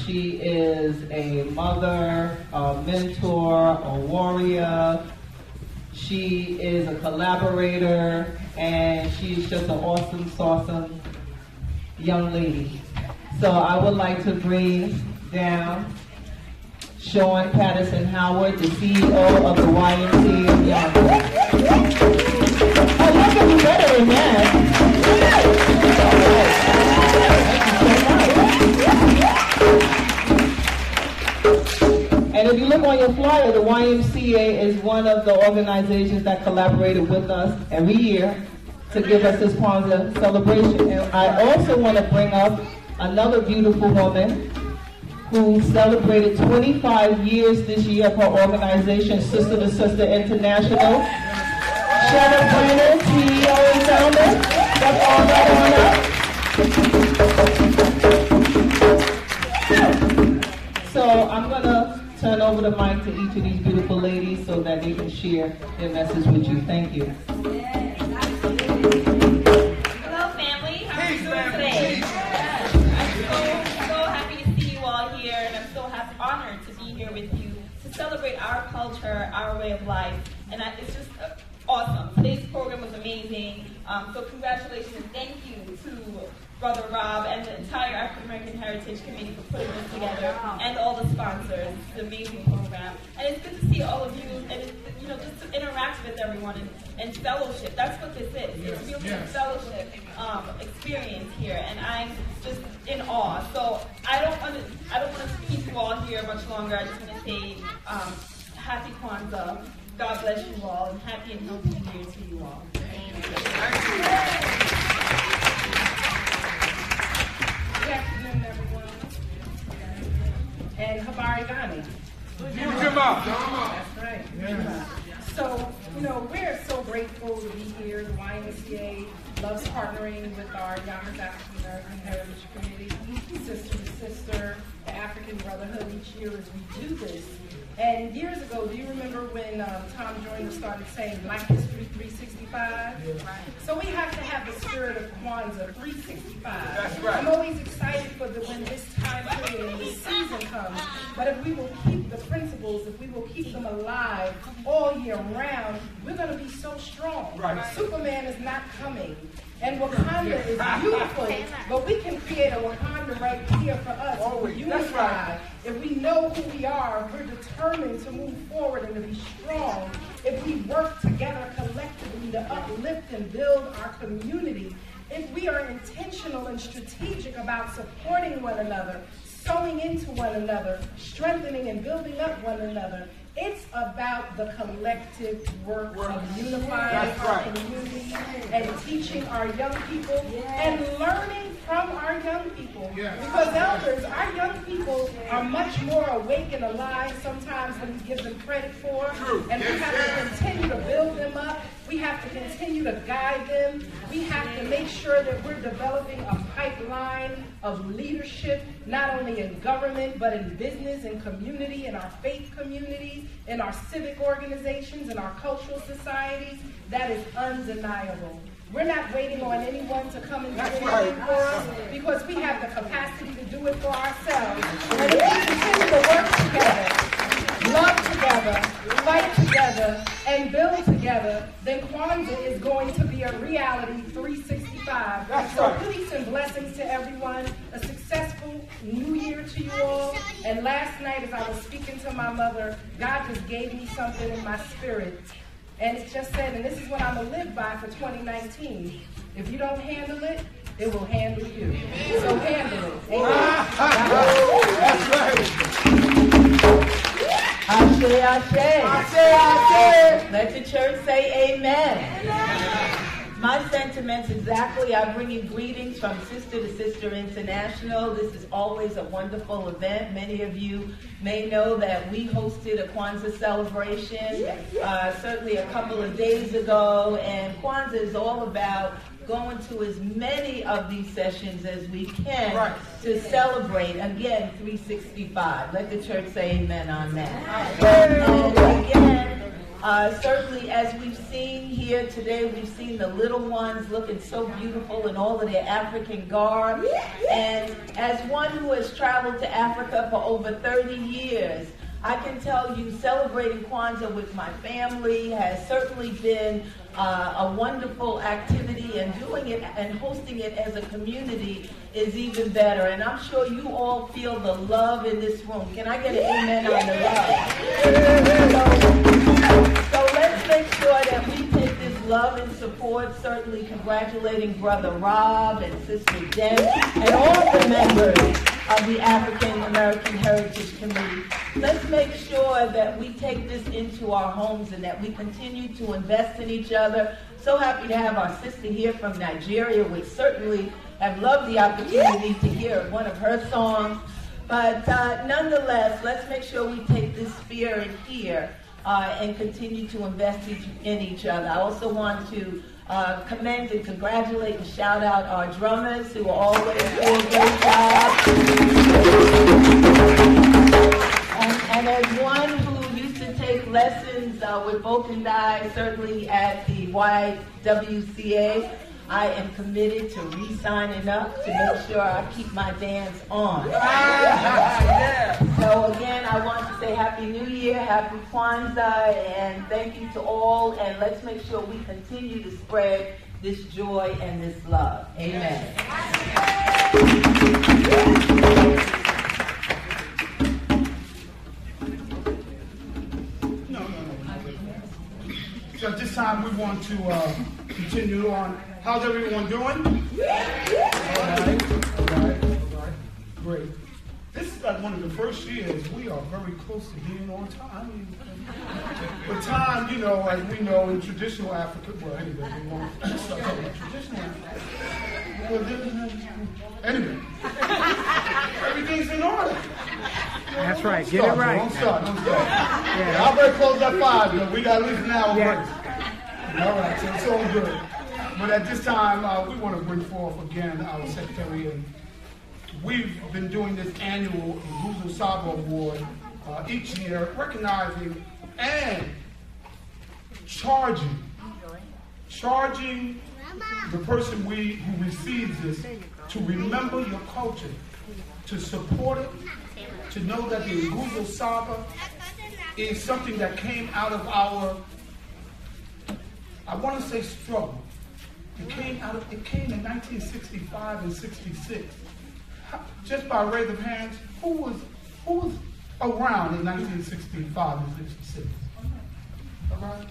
She is a mother, a mentor, a warrior. She is a collaborator, and she's just an awesome young lady. So I would like to bring down Sean Patterson Howard, the CEO of the YMCA of Yonkers. Oh, look at you better than that. And if you look on your flyer, the YMCA is one of the organizations that collaborated with us every year to give us this Kwanzaa celebration. And I also want to bring up another beautiful woman who celebrated 25 years this year of her organization, Sister to Sister International. Shannon Brennan, CEO and founder. Step all right on up. So I'm going to turn over the mic to each of these beautiful ladies so that they can share their message with you. Thank you. Hello, family. How are you doing today? I'm so happy to see you all here, and I'm so honored to be here with you to celebrate our culture, our way of life, and it's just awesome. Today's program was amazing. So congratulations and thank you to Brother Rob and the entire African American Heritage Committee for putting this together, and all the sponsors. It's an amazing program, and it's good to see all of you, and it's, just to interact with everyone and fellowship. That's what this is. It's really a fellowship experience here, and I'm just in awe. So I don't want to keep you all here much longer. I just want to say happy Kwanzaa. God bless you all, and happy and healthy New Year to you all. Good afternoon, everyone. And Habari Ghani. That's right. Yeah. So, we're so grateful to be here. The YMCA loves partnering with our Yonkers African American Heritage Committee, Sister to Sister, the African Brotherhood each year as we do this. And years ago, do you remember when Tom Joyner started saying Black History 365? Right. So we have to have the spirit of Kwanzaa 365. That's right. I'm always excited for when this time period and this season comes. But if we will keep the principles, if we will keep them alive all year round, we're going to be so strong. Right. Superman is not coming. And Wakanda is beautiful, but we can create a Wakanda right here for us. We're unified. If we know who we are, we're determined to move forward and to be strong. If we work together collectively to uplift and build our community, if we are intentional and strategic about supporting one another, sowing into one another, strengthening and building up one another, it's about the collective work of unifying our community and teaching our young people and learning from our young people. Because elders, our young people are much more awake and alive sometimes than we give them credit for. And we have to continue to build them up. We have to continue to guide them. We have to make sure that we're developing a pipeline of leadership, not only in government, but in business and community, in our faith communities, in our civic organizations, in our cultural societies. That is undeniable. We're not waiting on anyone to come and do anything for us because we have the capacity to do it for ourselves. And if we continue to work together, love together, fight together, and build together, then Kwanzaa is going to be a reality 365. So peace and blessings to everyone. A successful new year to you all. And last night as I was speaking to my mother, God just gave me something in my spirit. And it just said, and this is what I'm going to live by for 2019. If you don't handle it, it will handle you. So handle it. Amen. That's right. Ashe, ashe. Ashe, ashe. Let the church say amen. My sentiments exactly. I bring you greetings from Sister to Sister International. This is always a wonderful event. Many of you may know that we hosted a Kwanzaa celebration certainly a couple of days ago. And Kwanzaa is all about going to as many of these sessions as we can to celebrate, again, 365. Let the church say amen on that. And again, Certainly, as we've seen here today, we've seen the little ones looking so beautiful in all of their African garb. And as one who has traveled to Africa for over 30 years, I can tell you celebrating Kwanzaa with my family has certainly been a wonderful activity, and doing it and hosting it as a community is even better. And I'm sure you all feel the love in this room. Can I get an amen on the love? So let's make sure that we take this love and support, certainly congratulating Brother Rob and Sister Deb and all the members of the African American Heritage Committee. Let's make sure that we take this into our homes and that we continue to invest in each other. So happy to have our sister here from Nigeria. We certainly have loved the opportunity to hear one of her songs. But nonetheless, let's make sure we take this spirit here and continue to invest in each other. I also want to commend and congratulate and shout out our drummers who always do a great job. And as one who used to take lessons with Both and I, certainly at the YWCA, I am committed to re-signing up to make sure I keep my dance on. So again, I want to say Happy New Year, Happy Kwanzaa, and thank you to all, and let's make sure we continue to spread this joy and this love. Amen. So at this time we want to continue on. How's everyone doing? All right. Great. This is like one of the first years we are very close to being on time. But time, you know, as we know in traditional Africa, well, anyway, we won't start talking about traditional Africa. Anyway, everything's in order. That's right. Get it right. Don't start. Yeah, I'll break close at 5, though. We got at least an hour break. All right, so it's all good. But at this time, we want to bring forth again our secretary. And we've been doing this annual Nguzo Saba Award each year, recognizing and charging the person who receives this to remember your culture, to support it, to know that the Nguzo Saba is something that came out of our, I want to say, struggle. It came in 1965 and 66. Just by raise of hands, who was around in 1965 and 66? All right.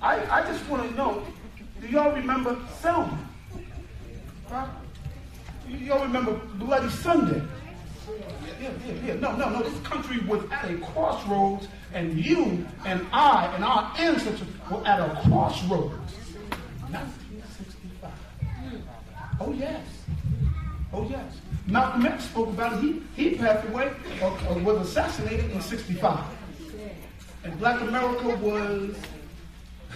I just want to know, do y'all remember Selma? Right? Y'all remember Bloody Sunday? Yeah. No. This country was at a crossroads, and you and I and our ancestors were at a crossroads. 1965. Oh yes. Malcolm X spoke about it. He passed away or was assassinated in 65. And Black America was,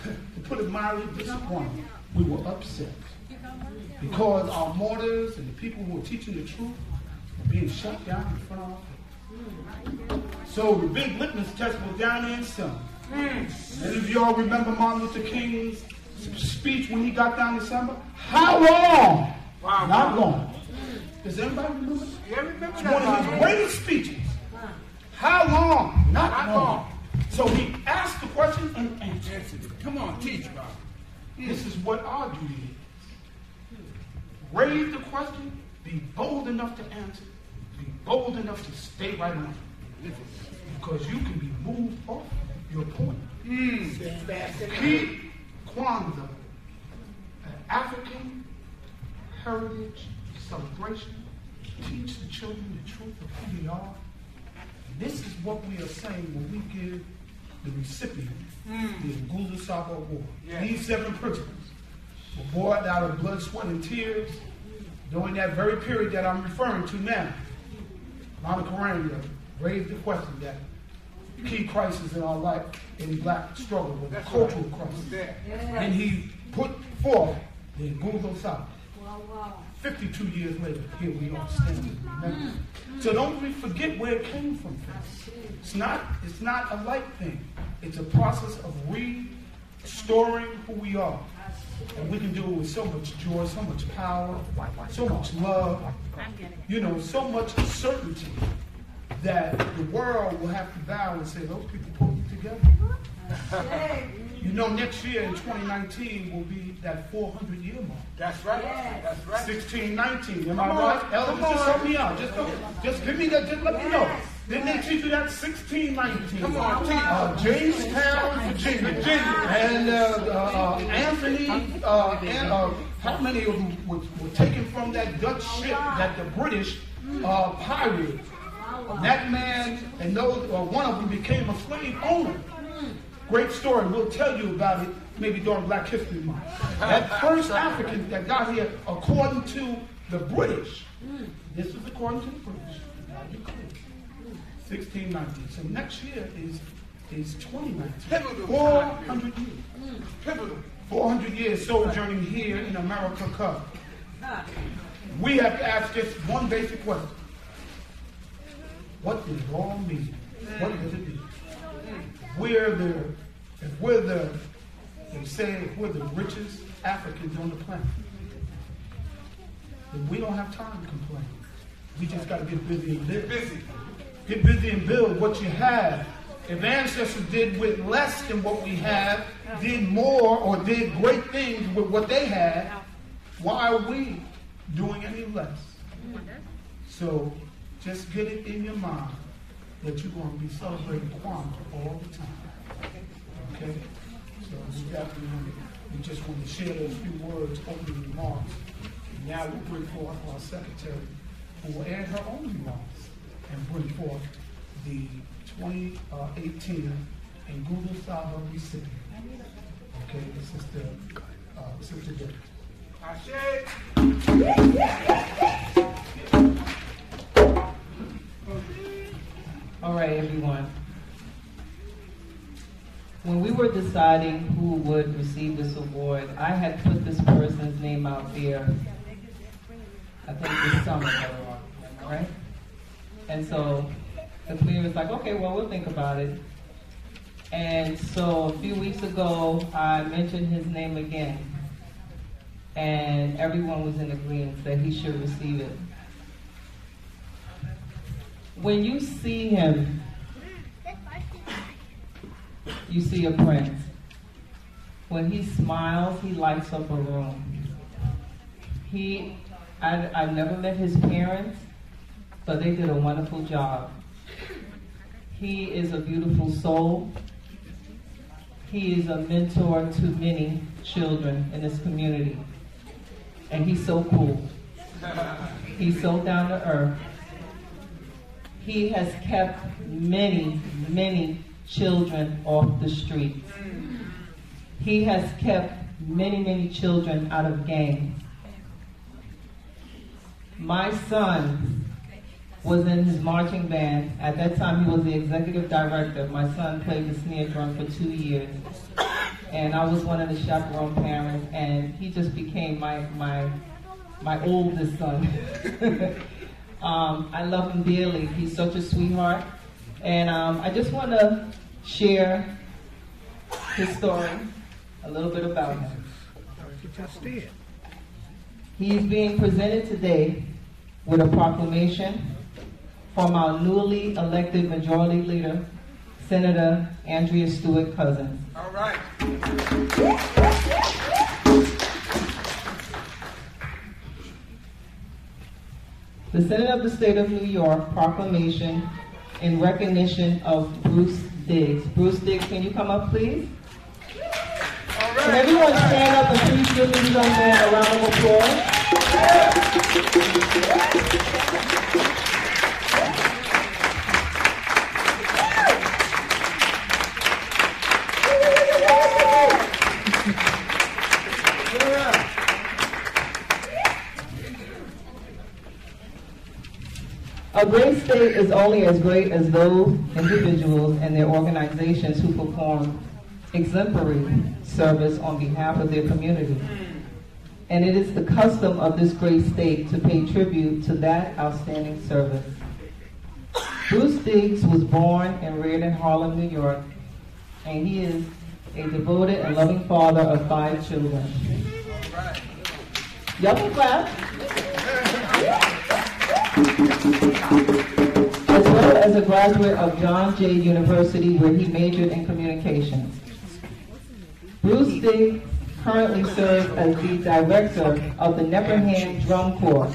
to put it mildly, disappointed. We were upset because our martyrs and the people who were teaching the truth were being shut down in front of our face. So the big litmus test was down there in Selma. And if you all remember Martin Luther King's speech when he got down in Selma, how long? Wow. Not long. Does anybody remember? Yeah, remember that. It's one of his greatest speeches. How long? Not long. So he asked the question and answered. Come on, teach, Bob. This is what our duty is. Raise the question, be bold enough to answer, be bold enough to stay right on it. Because you can be moved off your point. Keep Kwanzaa an African heritage celebration. Teach the children the truth of who they are. And this is what we are saying when we give the recipient the Nguzo Saba Award. These 7 principles were born out of blood, sweat, and tears during that very period that I'm referring to now. Mama Karanga raised the question that key crisis in our life in Black struggle was a cultural crisis. And he put forth the Nguzo Saba. 52 years later, here we are standing. Remember? So don't we forget where it came from. It's not a light thing. It's a process of restoring who we are. And we can do it with so much joy, so much power, so much love, so much certainty that the world will have to bow and say, those people pulled it together. Next year in 2019 will be that 400-year mark. That's right. That's right. 1619. Am I right? Elders, just help me out. Just give me that. Just let me know. Didn't they teach you that 1619? Come on, Jamestown, Virginia. And Anthony, how many of them were taken from that Dutch ship that the British pirated? That man and one of them became a slave owner. Great story. We'll tell you about it maybe during Black History Month. That first African that got here, according to the British, this is according to the British. 1619. So next year is 2019. 400 years. Pivotal. 400 years sojourning here in America Cup. We have to ask just one basic question. What does it all mean? What does it mean? They say if we're the richest Africans on the planet, then we don't have time to complain. We just got to get busy and live. Get busy and build what you have. If ancestors did with less than what we have, did more or did great things with what they had, why are we doing any less? So just get it in your mind that you're going to be celebrating Kwanzaa all the time. Okay? So we just want to share those few words, opening remarks. And now we'll bring forth our secretary, who will add her own remarks and bring forth the 2018 and Google Style recipient. Okay, this is the Sister Debbie. All right, everyone. When we were deciding who would receive this award, I had put this person's name out there, I think this summer, right? And so the queen was like, okay, well, we'll think about it. And so a few weeks ago, I mentioned his name again. And everyone was in agreement that he should receive it. When you see him, you see a prince. When he smiles, he lights up a room. I've never met his parents, but they did a wonderful job. He is a beautiful soul. He is a mentor to many children in this community. And he's so cool. He's so down to earth. He has kept many, many children off the streets. He has kept many, many children out of gangs. My son was in his marching band. At that time, he was the executive director. My son played the snare drum for 2 years. And I was one of the chaperone parents, and he just became my oldest son. I love him dearly. He's such a sweetheart. And I just want to share his story, a little bit about him. He's being presented today with a proclamation from our newly elected majority leader, Senator Andrea Stewart Cousins. All right. The Senate of the State of New York proclamation in recognition of Bruce Diggs. Bruce Diggs, can you come up, please? All right. Can everyone stand up and please give this young man a round of applause? A great state is only as great as those individuals and their organizations who perform exemplary service on behalf of their community. and it is the custom of this great state to pay tribute to that outstanding service. Bruce Diggs was born and reared in Harlem, New York, and he is a devoted and loving father of 5 children. Y'all can clap. As well as a graduate of John Jay University, where he majored in communications. Bruce Diggs currently serves as the director of the Nepperhand Drum Corps.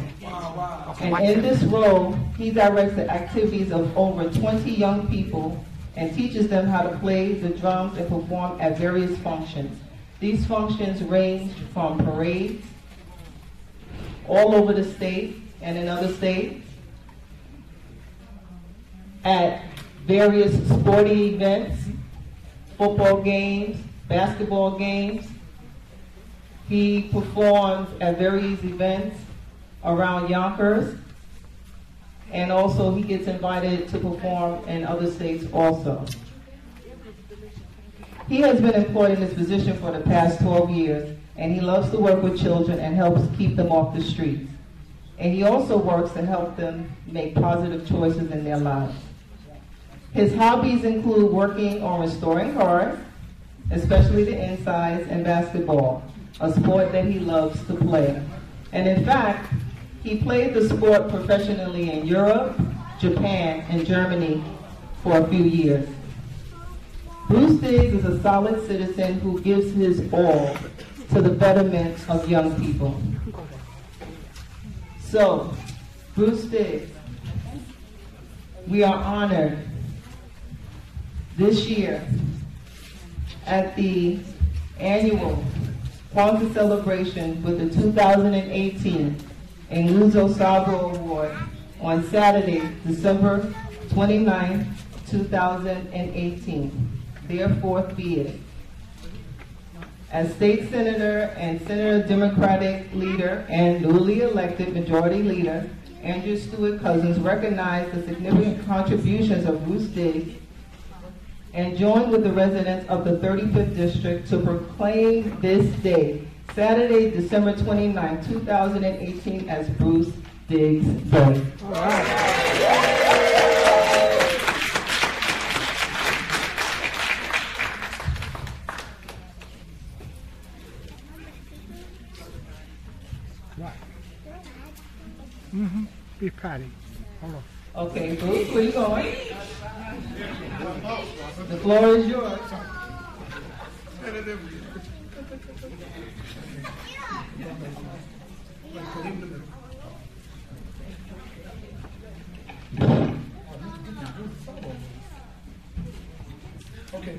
And in this role, he directs the activities of over 20 young people and teaches them how to play the drums and perform at various functions. These functions range from parades all over the state and in other states, at various sporting events, football games, basketball games. He performs at various events around Yonkers, and also he gets invited to perform in other states also. He has been employed in this position for the past 12 years, and he loves to work with children and helps keep them off the streets. And he also works to help them make positive choices in their lives. His hobbies include working on restoring cars, especially the insides, and basketball, a sport that he loves to play. And in fact, he played the sport professionally in Europe, Japan, and Germany for a few years. Bruce Diggs is a solid citizen who gives his all to the betterment of young people. So, Bruce Diggs, we are honored this year at the annual Kwanzaa Celebration with the 2018 Nguzo Sabo Award on Saturday, December 29, 2018. Therefore be it. As State Senator and Senator Democratic Leader and newly elected Majority Leader, Andrew Stewart Cousins recognized the significant contributions of Bruce Diggs and joined with the residents of the 35th District to proclaim this day, Saturday, December 29, 2018, as Bruce Diggs Day. All right. Beef patty. Hold on. Okay, Bruce, where you going? The floor is yours. Okay,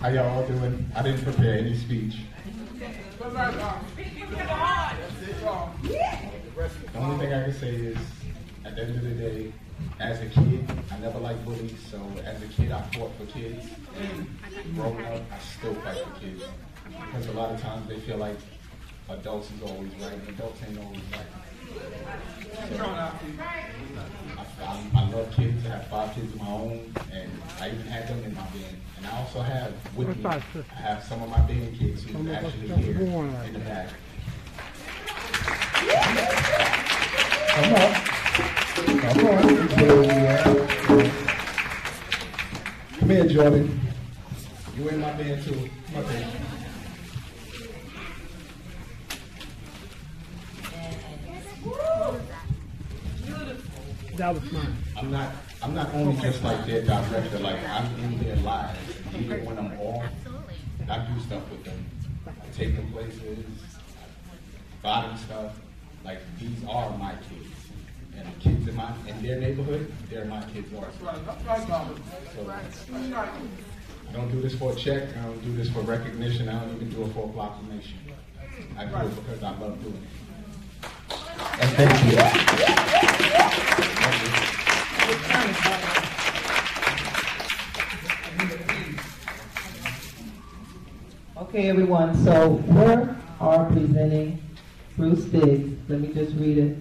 how y'all all doing? I didn't prepare any speech. The only thing I can say is, at the end of the day, as a kid, I never liked bullies, so as a kid, I fought for kids. Growing up, I still fight for kids. Because a lot of times they feel like adults is always right, and adults ain't always right. So, I love kids. I have 5 kids of my own, and I even had them in my band. And I also have with me, I have some of my band kids who are actually here in the back. come on. Come on. Come here, Jordan. You in my band too. My band. That was mine. I'm not only just like their director, like I'm in their lives. Even when I'm off, I do stuff with them. I take them places, buy them stuff. Like these are my kids. And the kids in their neighborhood, they're my kids also. So, I don't do this for a check, I don't do this for recognition, I don't even do it for a proclamation. I do it because I love doing it. And thank you. Okay, everyone, so we are presenting Bruce Diggs. Let me just read it.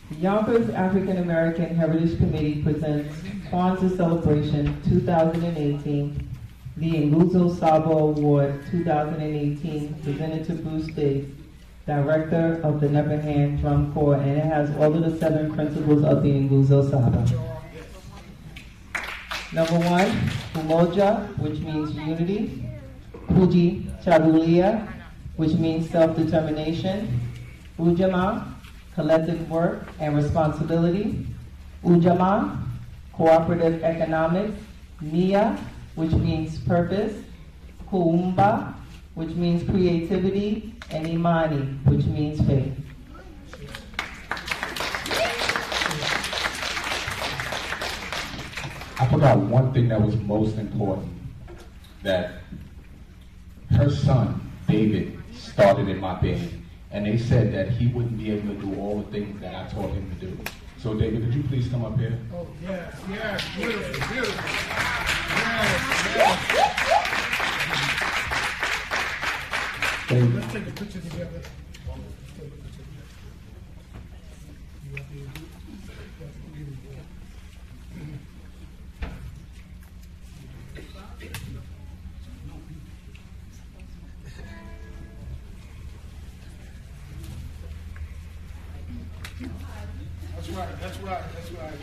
The Yonkers African American Heritage Committee presents Kwanzaa Celebration 2018 the Nguzo Sabo Award 2018 presented to Bruce Diggs, Director of the Never Hand Drum Corps, and it has all of the 7 principles of the Nguzo Saba. Number 1, Umoja, which means unity. Kuji Chagulia, which means self-determination. Ujama, collective work and responsibility. Ujama, cooperative economics. Nia, which means purpose. Kuumba, which means creativity. And Imani, which means faith. I forgot one thing that was most important, that her son, David, started in my band, and they said that he wouldn't be able to do all the things that I taught him to do. So David, could you please come up here? Oh, yes, yes, beautiful, beautiful. Yes, yes. David. Let's take a picture together. That's right, that's right, that's right.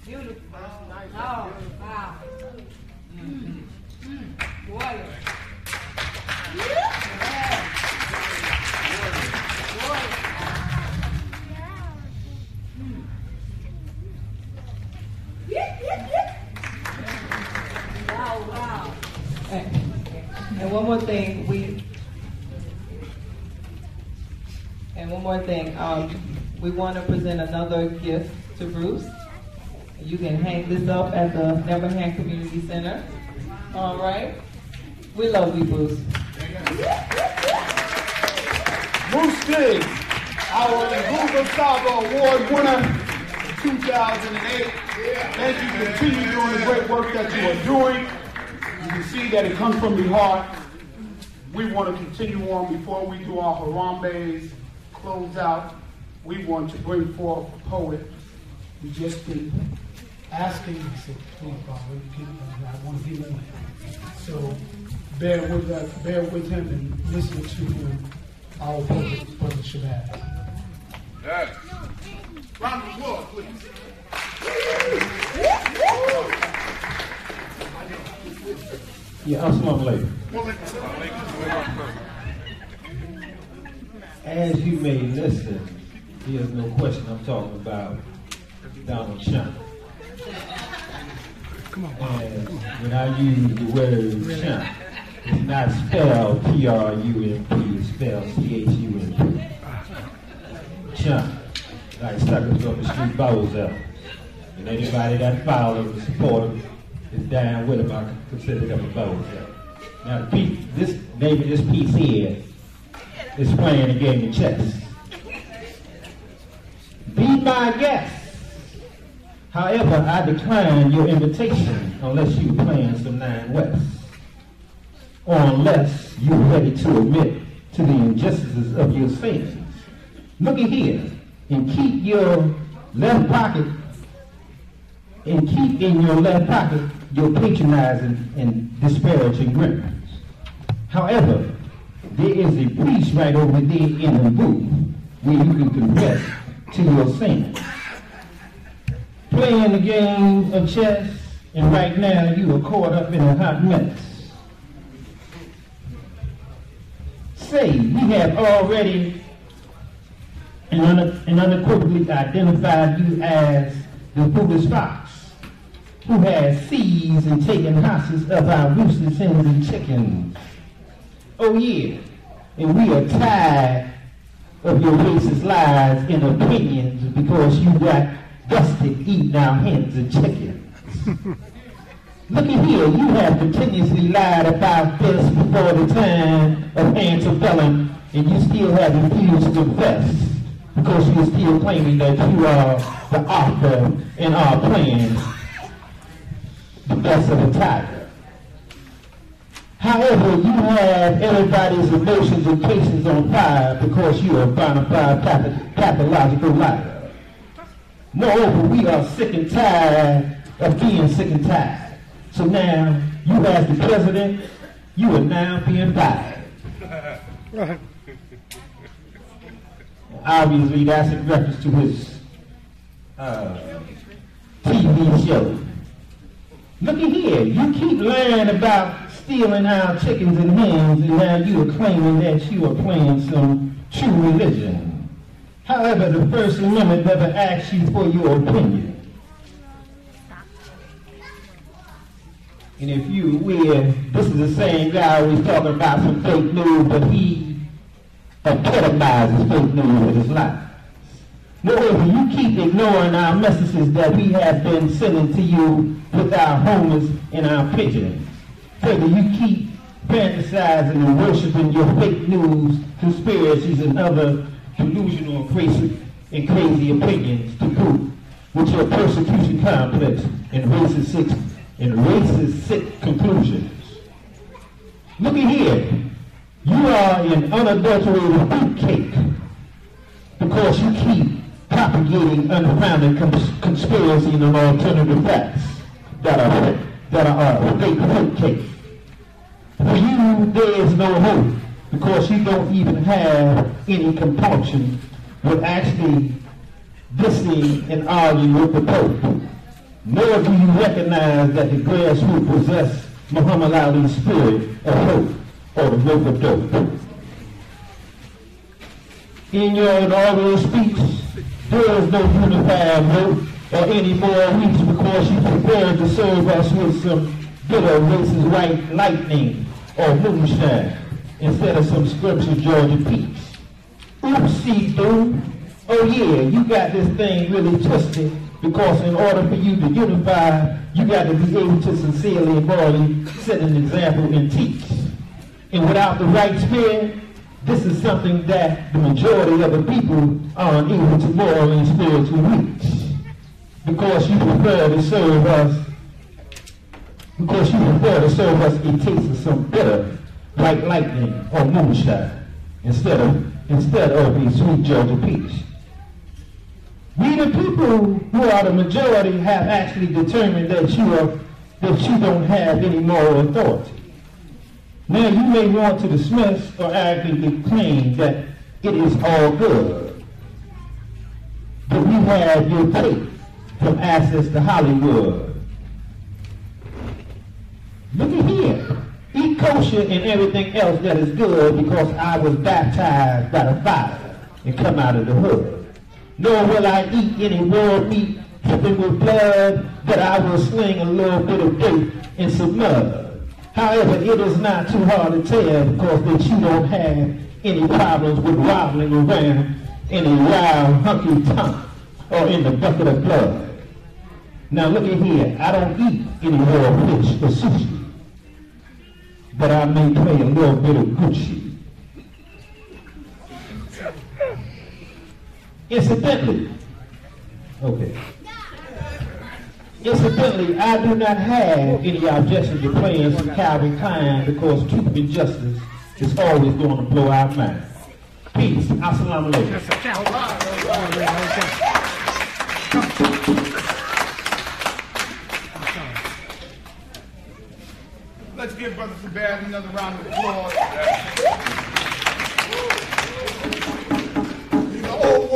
Beautiful. Oh, wow. Water. Wow, wow. And one more thing, we want to present another gift to Bruce. You can hang this up at the Never Hand Community Center. All right? We love you, Bruce. Bruce Diggs, our Nguzo Saba Award winner, 2008. As you continue doing the great work that you are doing, you can see that it comes from the heart. We want to continue on. Before we do our Harambe's close out, we want to bring forth a poet. We just been asking, he said, please, Bob, I want to be with him. So bear with him and listen to him, our poet, Brother Shabazz. Yes. Round of applause, please. Yeah, assalamu alaikum. As you may listen, there's no question I'm talking about Donald Trump. And when I use the word Trump, it's not spelled Trump, it's spelled Chump. Chump, like suckers up the street balls out. And anybody that follows him, support him, is down with him, I consider them a balls out. Now the piece, this name of this piece here is playing a game of chess. Be my guest. However, I decline your invitation unless you're playing some 9 West. Or unless you're ready to admit to the injustices of your sins. Look at here and keep your left pocket and keep in your left pocket your patronizing and disparaging grins. However, there is a priest right over there in the booth where you can confess to your sins. Playing the game of chess, and right now you are caught up in a hot mess. Say, we have already and unequivocally identified you as the foolish fox who has seized and taken hostage of our roosters, hens, and chickens. Oh yeah, and we are tired of your racist lies and opinions because you got busted eating our hens and chickens. Look at here, you have continuously lied about this before the time of antebellum, and you still have refused to confess because you're still claiming that you are the author and are playing the best of the tiger. However, you have everybody's emotions and cases on fire because you are a bona fide pathological liar. Moreover, we are sick and tired of being sick and tired. So now, you as the president, you are now being fired. Obviously, that's in reference to his TV show. Looky here, you keep lying about stealing our chickens and hens, and now you are claiming that you are playing some true religion. However, the First Amendment never asks you for your opinion. And if you're aware, this is the same guy who was talking about some fake news, but he epitomizes fake news with his lies. Moreover, you keep ignoring our messages that we have been sending to you with our homers and our pigeons. Further, you keep fantasizing and worshiping your fake news, conspiracies, and other delusional and crazy opinions to prove with your persecution complex and racist sick conclusions. Looky here, you are an unadulterated fruitcake because you keep propagating unfounded conspiracy and alternative facts that are fake fruitcake. For you, there is no hope because you don't even have any compunction with actually dissing and arguing with the Pope. Nor do you recognize that the grassroots possess Muhammad Ali's spirit of hope or the rope of dope. In your inaugural speech, there is no unified vote or any more reach because you prepared to serve us with some bitter racist white lightning or moonshine instead of some scripture Georgia peach. Oopsie doo. Oh yeah, you got this thing really twisted because in order for you to unify, you got to be able to sincerely and morally set an example and teach. And without the right spirit, this is something that the majority of the people are unable to morally and spiritually reach. Because you prefer to serve us, a taste of some bitter white lightning or moonshine instead of a sweet Georgia peach. We the people who are the majority have actually determined that you don't have any moral authority. Now you may want to dismiss or actually claim that it is all good. But we have your tape from Access to Hollywood. Look at here. Eat kosher and everything else that is good because I was baptized by the fire and come out of the hood. Nor will I eat any raw meat dripping with blood, but I will sling a little bit of dirt and some mud. However, it is not too hard to tell because that you don't have any problems with wobbling around in a wild, hunky tongue or in the bucket of blood. Now look at here, I don't eat any raw fish or sushi, but I may play a little bit of Gucci. Incidentally, I do not have any objection to playing some Calvin Klein because truth and justice is always going to blow our mind. Peace. Assalamu alaikum. Let's give Brother Sabaz another round of applause. He's an old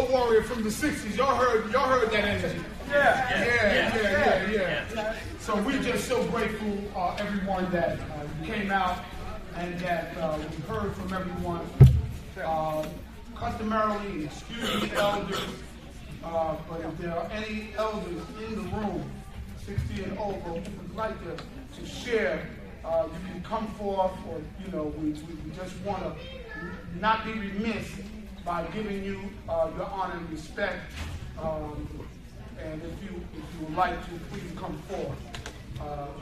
warrior from the 60s. Y'all heard that energy. Yeah. So we're just so grateful, everyone, that you came out and that we heard from everyone. Customarily, excuse me, elders, but if there are any elders in the room, 60 and over, who would like to share, you can come forth, or we just want to not be remiss by giving you your honor and respect. And if you would like to, please come forth.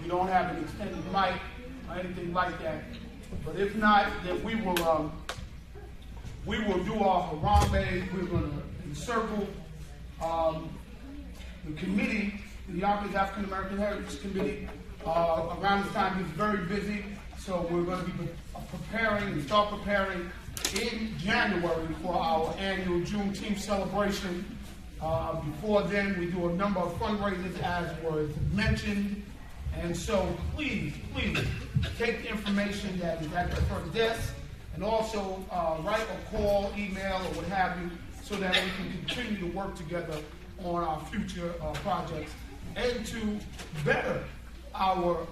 You don't have an extended mic or anything like that. But if not, then we will do our harambe. We're going to encircle the committee, the Yonkers African American Heritage Committee. Around this time, he's very busy, so we're going to be start preparing in January for our annual Juneteenth celebration. Before then, we do a number of fundraisers, as was mentioned. And so please, please take the information that is at the front desk and also write or call, email, or what have you, so that we can continue to work together on our future projects and to better our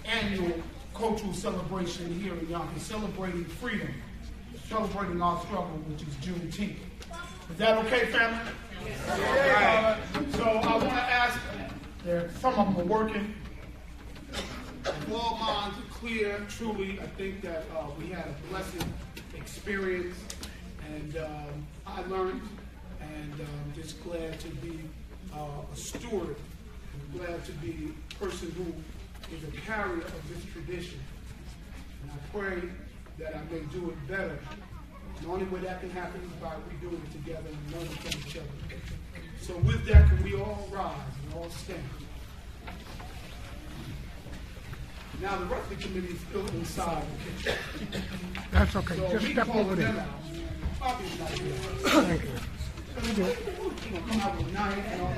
annual cultural celebration here in Yonkers, celebrating freedom, celebrating our struggle, which is Juneteenth. Is that okay, family? Yes. So I want to ask, some of them are working. If all minds are clear, truly, I think that we had a blessed experience, and I learned, and I'm just glad to be a steward. I'm glad to be a person who is a carrier of this tradition. And I pray that I may do it better. The only way that can happen is by we doing it together and learning from each other. So with that, can we all rise and all stand? Now the rest of the committee is still inside the kitchen. That's okay. So Just step over there. Thank you. Come out with knife and all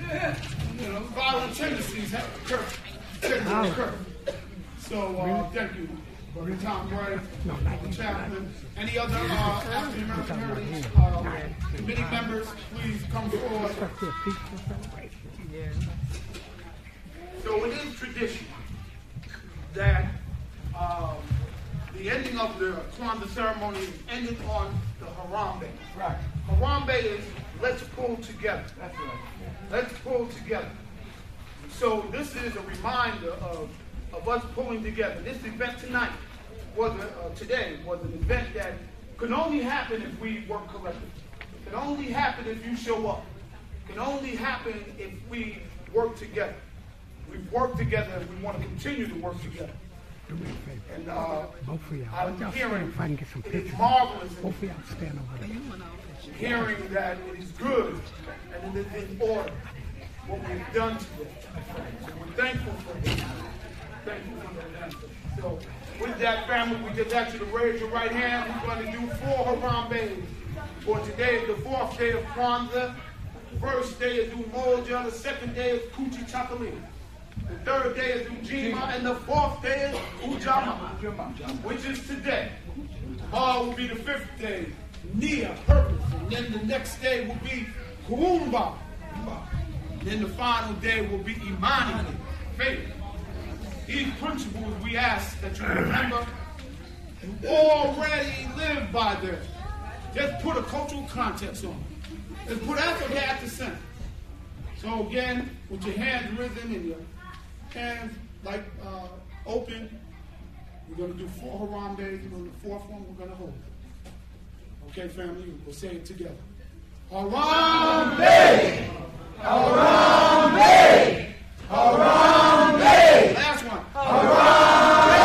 that. You know, violent tendencies have occurred. So thank you, Brother Tom Gray, the chaplain. Any other African American committee members, please come forward. So it is tradition that the ending of the Kwanzaa ceremony is ended on the Harambe. Right. Harambe is let's pull together. That's right. Let's pull together. So this is a reminder of us pulling together. This event tonight today was an event that can only happen if we work collectively. It can only happen if you show up. It can only happen if we work together. We've worked together and we want to continue to work together. And I'm hearing it is marvelous. Both of y'all stand over there. Hearing that it is good and it is in order what we've done today. And we're thankful for that. Thankful for that. So with that, family, we just ask you to raise your right hand. We're going to do 4 Harambes. For today is the 4th day of Kwanzaa. The 1st day is Umoja. The 2nd day is Kuchi Chakali. The 3rd day is Ujima. And the 4th day is Ujama, which is today. Tomorrow will be the 5th day, Nia, purpose. And then the next day will be Kuumba. And then the final day will be Imani, faith. These principles we ask that you remember. You already live by them. Just put a cultural context on it. Just put Africa at the center. So again, with your hands risen and your hands like open, we're going to do 4 Harambes, and on the 4th one we're going to hold it. Okay, family, we'll say it together. Harambe! Harambe! Harambe! Last one. Harambe!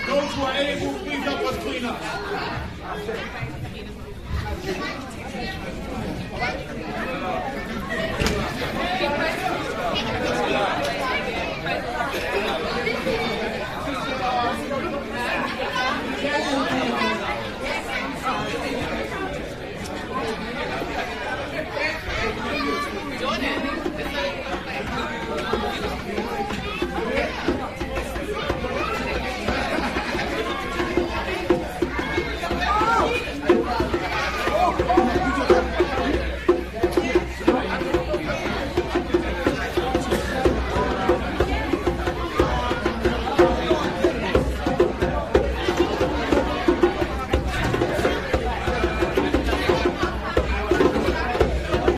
Those who are able, please help us clean up.